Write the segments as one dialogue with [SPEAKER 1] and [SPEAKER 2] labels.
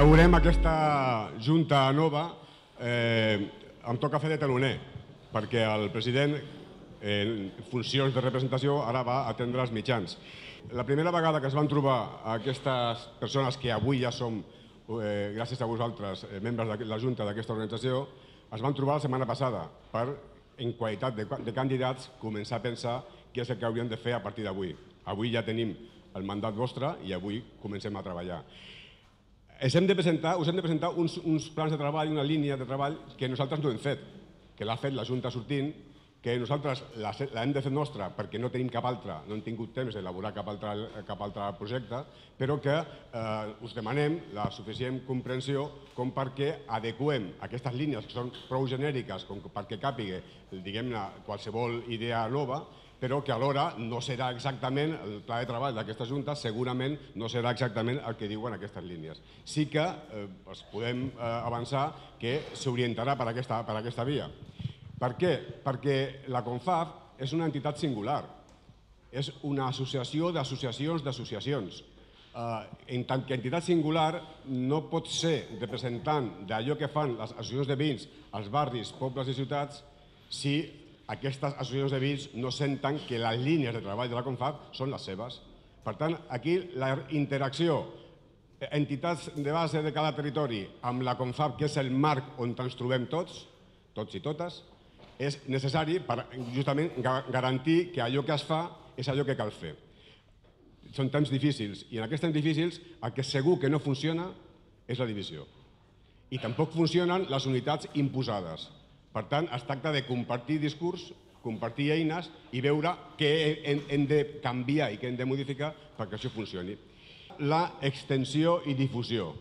[SPEAKER 1] Inaugurem aquesta junta nova. Em toca fer de teloner, perquè el president, en funcions de representació, ara va atendre els mitjans. La primera vegada que es van trobar aquestes persones que avui ja som, gràcies a vosaltres, membres de la junta d'aquesta organització, es van trobar la setmana passada per, en qualitat de candidats, començar a pensar què és el que hauríem de fer a partir d'avui. Avui ja tenim el mandat vostre i avui comencem a treballar. Us hem de presentar uns plans de treball, una línia de treball que nosaltres no hem fet, que l'ha fet la Junta sortint, que nosaltres l'hem de fer nostra perquè no tenim cap altra, no hem tingut temps d'elaborar cap altre projecte, però que us demanem la suficient comprensió com perquè adequem aquestes línies que són prou genèriques com perquè càpiga, diguem-ne, qualsevol idea nova, però que alhora no serà exactament el pla de treball d'aquesta Junta, segurament no serà exactament el que diuen aquestes línies. Sí que podem avançar que s'orientarà per aquesta via. Per què? Perquè la CONFAB és una entitat singular, és una associació d'associacions. En tant que entitat singular no pot ser representant d'allò que fan les associacions de veïns als barris, pobles i ciutats si aquestes associacions de veïns no senten que les línies de treball de la CONFAB són les seves. Per tant, aquí la interacció entitats de base de cada territori amb la CONFAB, que és el marc on ens trobem tots i totes, és necessari per justament garantir que allò que es fa és allò que cal fer. Són temps difícils i en aquests temps difícils el que segur que no funciona és la divisió. I tampoc funcionen les unitats imposades. Per tant, es tracta de compartir discurs, compartir eines i veure què hem de canviar i què hem de modificar perquè això funcioni. La extensió i difusió.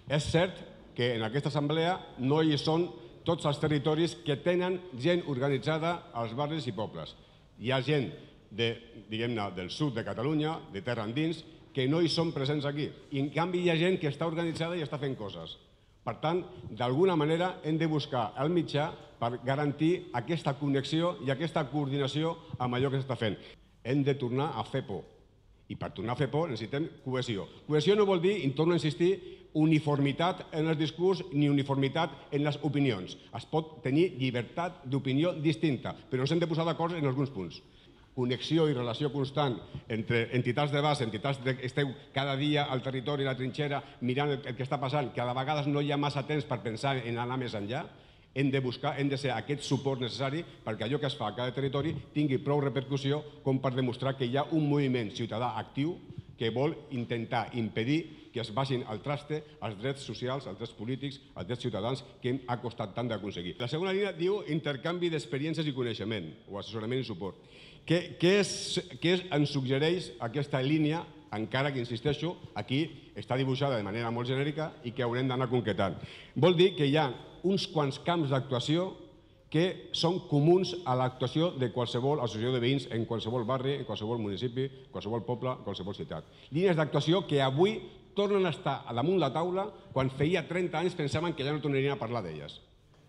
[SPEAKER 1] És cert que en aquesta assemblea no hi són tots els territoris que tenen gent organitzada als barris i pobles. Hi ha gent del sud de Catalunya, de terra endins, que no hi són presents aquí. I en canvi hi ha gent que està organitzada i està fent coses. Per tant, d'alguna manera hem de buscar el mitjà per garantir aquesta connexió i aquesta coordinació amb allò que s'està fent. Hem de tornar a fer por. I per tornar a fer por necessitem cohesió. Cohesió no vol dir, i torno a insistir, uniformitat en el discurs ni uniformitat en les opinions. Es pot tenir llibertat d'opinió distinta, però ens hem de posar d'acord en alguns punts. Connexió i relació constant entre entitats de base, entitats que esteu cada dia al territori, a la trinxera, mirant el que està passant, que a vegades no hi ha massa temps per pensar en anar més enllà, hem de ser aquest suport necessari perquè allò que es fa a cada territori tingui prou repercussió com per demostrar que hi ha un moviment ciutadà actiu que vol intentar impedir que es vagin al traste els drets socials, els drets polítics, els drets ciutadans que ha costat tant d'aconseguir. La segona línia diu intercanvi d'experiències i coneixement, o assessorament i suport. Què ens suggereix aquesta línia, encara que, insisteixo, aquí està dibuixada de manera molt genèrica i que haurem d'anar concretant? Vol dir que hi ha uns quants camps d'actuació que són comuns a l'actuació de qualsevol associació de veïns en qualsevol barri, en qualsevol municipi, qualsevol poble, qualsevol ciutat. Línies d'actuació que avui tornen a estar damunt la taula quan feia 30 anys pensaven que ja no tornarien a parlar d'elles.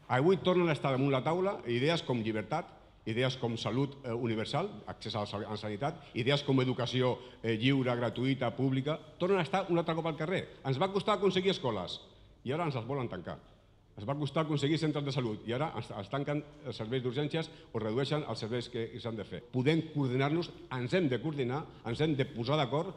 [SPEAKER 1] Avui tornen a estar damunt la taula idees com llibertat, idees com salut universal, accés a la sanitat, idees com educació lliure, gratuïta, pública, tornen a estar un altre cop al carrer. Ens va costar aconseguir escoles i ara ens les volen tancar. Es va costar aconseguir centres de salut i ara es tanquen els serveis d'urgències o redueixen els serveis que s'han de fer. Podem coordinar-nos, ens hem de coordinar, ens hem de posar d'acord,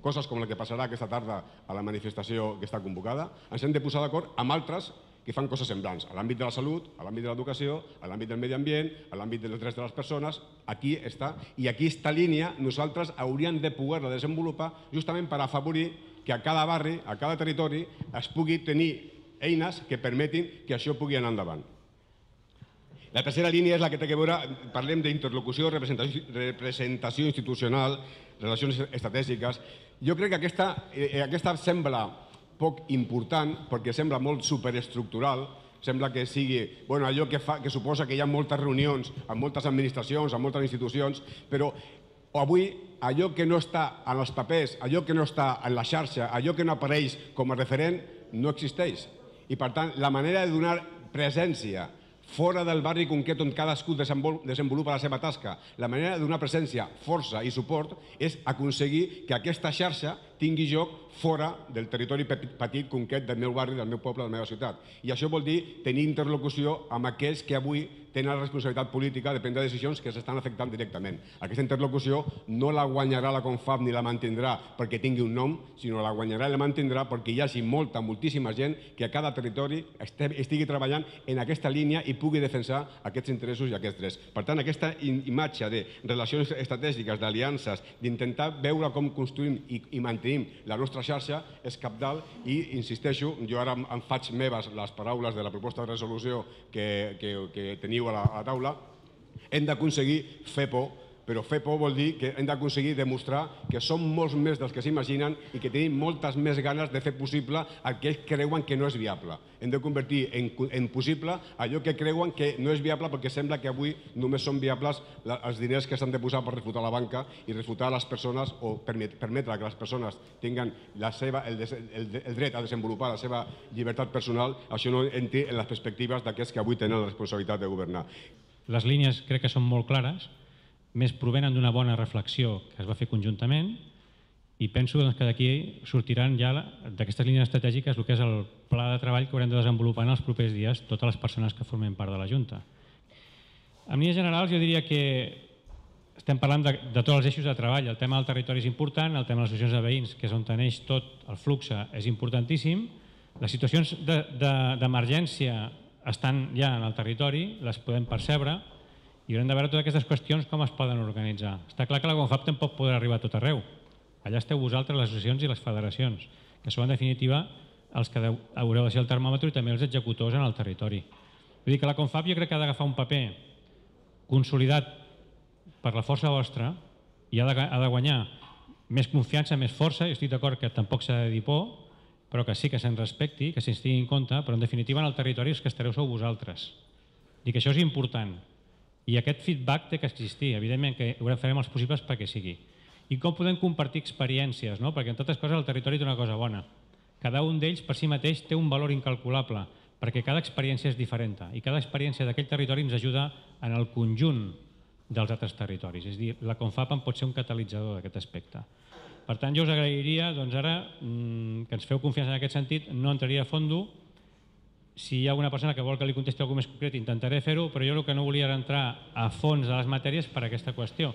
[SPEAKER 1] coses com la que passarà aquesta tarda a la manifestació que està convocada, ens hem de posar d'acord amb altres que fan coses semblants, a l'àmbit de la salut, a l'àmbit de l'educació, a l'àmbit del medi ambient, a l'àmbit dels drets de les persones. Aquí està, i aquesta línia nosaltres hauríem de poder-la desenvolupar justament per afavorir que a cada barri, a cada territori, es pugui tenir eines que permetin que això pugui anar endavant. La tercera línia és la que té a veure, parlem d'interlocució, representació institucional, relacions estratègiques. Jo crec que aquesta sembla poc important perquè sembla molt superestructural, sembla que sigui allò que suposa que hi ha moltes reunions amb moltes administracions, amb moltes institucions, però avui allò que no està en els papers, allò que no està en la xarxa, allò que no apareix com a referent, no existeix. I per tant, la manera de donar presència fora del barri concret on cadascú desenvolupa la seva tasca, la manera de donar presència, força i suport és aconseguir que aquesta xarxa, tingui lloc fora del territori petit concret del meu barri, del meu poble, de la meva ciutat. I això vol dir tenir interlocució amb aquells que avui tenen la responsabilitat política de prendre decisions que s'estan afectant directament. Aquesta interlocució no la guanyarà la Confab ni la mantindrà perquè tingui un nom, sinó la guanyarà i la mantindrà perquè hi hagi moltíssima gent que a cada territori estigui treballant en aquesta línia i pugui defensar aquests interessos i aquests drets. Per tant, aquesta imatge de relacions estratègiques, d'aliances, d'intentar veure com construïm i mantenim la nostra xarxa és cabdal i, insisteixo, jo ara em faig meves les paraules de la proposta de resolució que teniu a la taula. Hem d'aconseguir fer por, però fer por vol dir que hem d'aconseguir demostrar que som molts més dels que s'imaginen i que tenim moltes més ganes de fer possible el que ells creuen que no és viable. Hem de convertir en possible allò que creuen que no és viable perquè sembla que avui només són viables els diners que s'han de posar per refutar la banca i refutar les persones o permetre que les persones tinguin el dret a desenvolupar la seva llibertat personal. Això no entri en les perspectives d'aquests que avui tenen la responsabilitat de governar.
[SPEAKER 2] Les línies crec que són molt clares, més provenen d'una bona reflexió que es va fer conjuntament i penso que d'aquí sortiran ja d'aquestes línies estratègiques el que és el pla de treball que haurem de desenvolupar en els propers dies totes les persones que formem part de la Junta. En línies generals jo diria que estem parlant de tots els eixos de treball. El tema del territori és important, el tema de les associacions de veïns, que és on neix tot el flux, és importantíssim. Les situacions d'emergència estan ja en el territori, les podem percebre, i haurem de veure totes aquestes qüestions com es poden organitzar. Està clar que la Confab tampoc podrà arribar a tot arreu. Allà esteu vosaltres, les associacions i les federacions, que són en definitiva els que haureu de ser el termòmetre i també els executors en el territori. Vull dir que la Confab jo crec que ha d'agafar un paper consolidat per la força vostra i ha de guanyar més confiança, més força. Jo estic d'acord que tampoc s'ha de dir por, però que sí que se'n respecti, que se'ns tingui en compte, però en definitiva en el territori els que estareu sou vosaltres. I que això és important. I aquest feedback té que existir, evidentment que farem els possibles perquè sigui. I com podem compartir experiències, no? Perquè en totes coses el territori té una cosa bona. Cada un d'ells per si mateix té un valor incalculable, perquè cada experiència és diferent i cada experiència d'aquell territori ens ajuda en el conjunt dels altres territoris. És a dir, la Confab en pot ser un catalitzador d'aquest aspecte. Per tant, jo us agrairia ara que ens feu confiança en aquest sentit, no entraria a fondo. Si hi ha alguna persona que vol que li contesti alguna cosa més concret, intentaré fer-ho, però jo el que no volia era entrar a fons de les matèries per aquesta qüestió.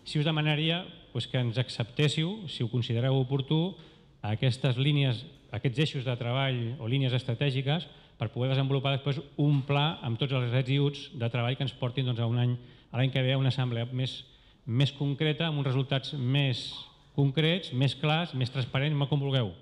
[SPEAKER 2] Si us demanaria que ens acceptéssiu, si ho considereu oportú, aquestes línies, aquests eixos de treball o línies estratègiques per poder desenvolupar després un pla amb tots els drets i uts de treball que ens portin a l'any que ve a una assemblea més concreta, amb uns resultats més concrets, més clars, més transparents, com vulgueu.